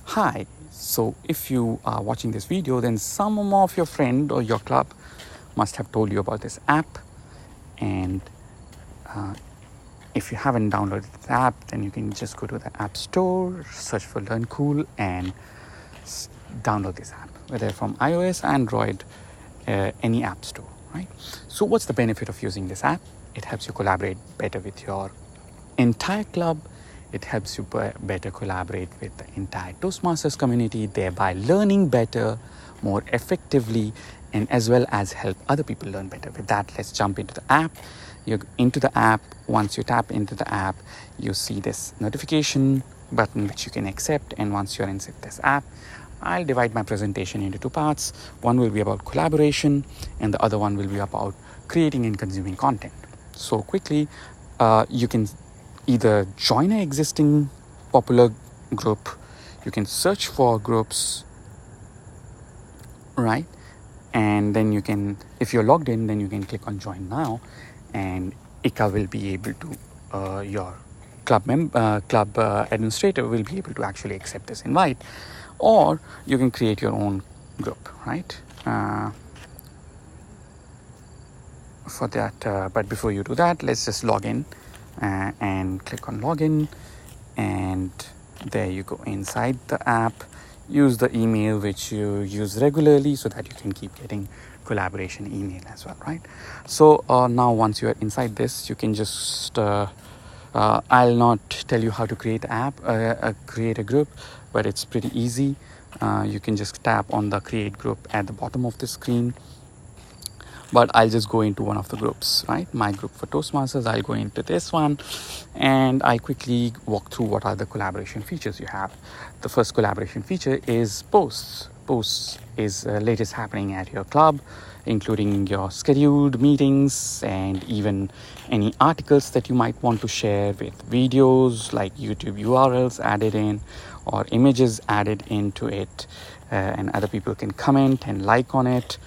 Hi, so if you are watching this video, then some of your friend or your club must have told you about this app. And if you haven't downloaded the app, then you can just go to the App Store, search for LearnCool, and download this app, whether from iOS, Android, any app store, right? So what's the benefit of using this app? It helps you collaborate better with your entire club. It helps you better collaborate with the entire Toastmasters community, thereby learning better, more effectively, and as well as help other people learn better. With that, let's jump into the app. You're into the app. Once you tap into the app, you see this notification button which you can accept. And once you're inside this app, I'll divide my presentation into two parts. One will be about collaboration, and the other one will be about creating and consuming content. So quickly, you can either join an existing popular group, you can search for groups, right? And then you can, if you're logged in, then you can click on join now, and Ika will be able to, your club administrator will be able to actually accept this invite, or you can create your own group, right? For that, but before you do that, let's just log in and click on login, and there you go inside the app. Use the email which you use regularly so that you can keep getting collaboration email as well, right? So now once you are inside this, you can just I'll not tell you how to create the app, create a group, but it's pretty easy. You can just tap on the create group at the bottom of the screen. But I'll just go into one of the groups, right? My group for Toastmasters, I'll go into this one, and I quickly walk through what are the collaboration features you have. The first collaboration feature is posts. Posts is latest happening at your club, including your scheduled meetings and even any articles that you might want to share, with videos like YouTube URLs added in or images added into it, and other people can comment and like on it.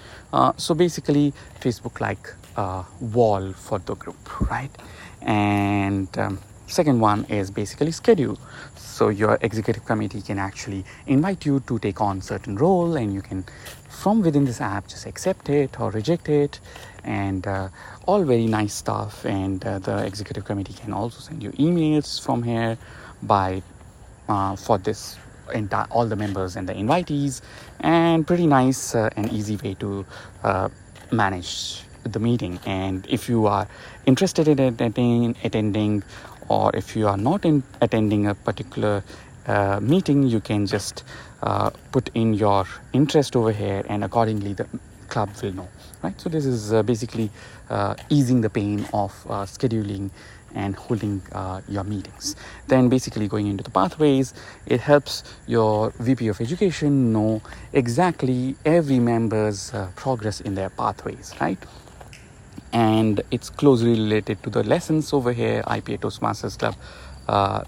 So basically Facebook like wall for the group, right? And second one is basically schedule. So your executive committee can actually invite you to take on certain role, and you can from within this app just accept it or reject it, and all very nice stuff. And the executive committee can also send you emails from here by for this all the members and the invitees, and pretty nice and easy way to manage the meeting. And if you are interested in attending, or if you are not attending a particular meeting, you can just put in your interest over here, and accordingly the club will know, right? So this is basically easing the pain of scheduling and holding your meetings. Then basically going into the pathways, it helps your VP of education know exactly every member's progress in their pathways, right? And it's closely related to the lessons over here, IPA Toastmasters Club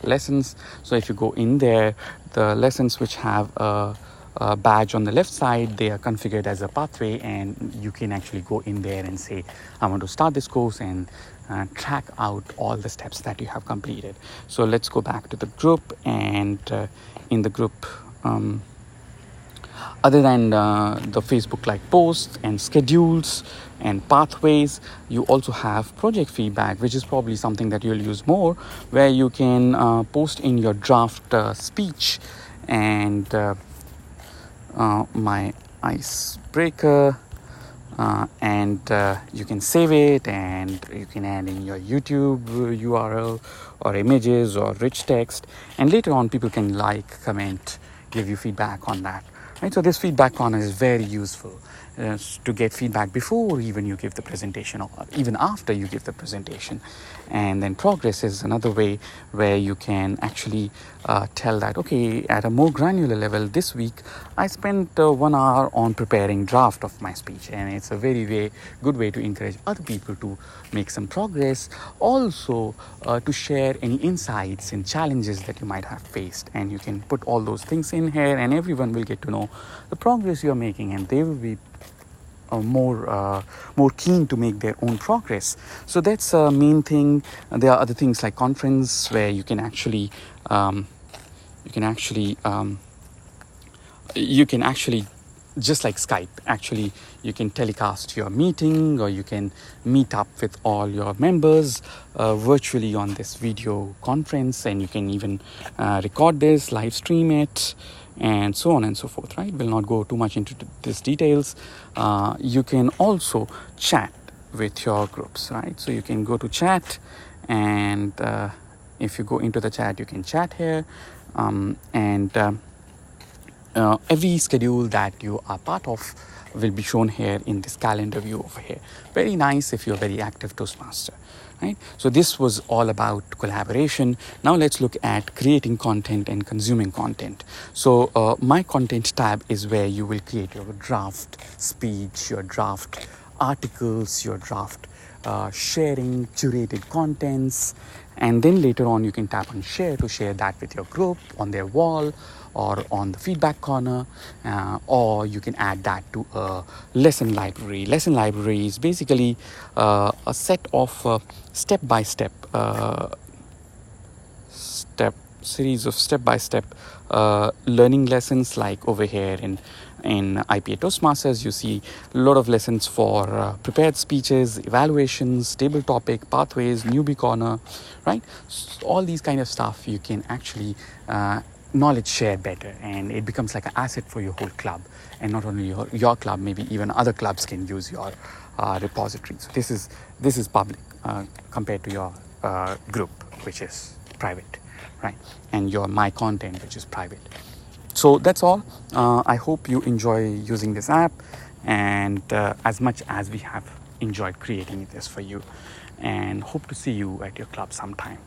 lessons. So if you go in there, the lessons which have a badge on the left side, they are configured as a pathway, and you can actually go in there and say, I want to start this course, and track out all the steps that you have completed. So let's go back to the group, and in the group, other than the Facebook like posts and schedules and pathways, you also have project feedback, which is probably something that you'll use more, where you can post in your draft speech, and my icebreaker, and you can save it, and you can add in your YouTube URL or images or rich text, and later on people can like, comment, give you feedback on that, right? So this feedback corner is very useful to get feedback before even you give the presentation, or even after you give the presentation. And then progress is another way where you can actually tell that, okay, at a more granular level, this week I spent 1 hour on preparing draft of my speech, and it's a very good way to encourage other people to make some progress, also to share any insights and challenges that you might have faced. And you can put all those things in here, and everyone will get to know the progress you're making, and they will be more keen to make their own progress. So that's a main thing. There are other things like conference, where you can actually you can actually, just like Skype, actually you can telecast your meeting, or you can meet up with all your members virtually on this video conference, and you can even record this, live stream it, and so on and so forth, right? We'll not go too much into these details. You can also chat with your groups, right? So you can go to chat, and if you go into the chat, you can chat here, every schedule that you are part of will be shown here in this calendar view over here. Very nice if you're very active Toastmaster, right? So this was all about collaboration. Now let's look at creating content and consuming content. So my content tab is where you will create your draft speech, your draft articles, your draft sharing curated contents, and then later on you can tap on share to share that with your group on their wall or on the feedback corner, or you can add that to a lesson library. Lesson library is basically a set of step-by-step series of step-by-step learning lessons. Like over here in IPA Toastmasters, you see a lot of lessons for prepared speeches, evaluations, table topic, pathways, newbie corner, right? So all these kind of stuff you can actually knowledge share better, and it becomes like an asset for your whole club. And not only your club, maybe even other clubs can use your repository. So this is public compared to your group, which is private, right? And your my content, which is private. So that's all. I hope you enjoy using this app, and as much as we have enjoyed creating this for you, and hope to see you at your club sometime.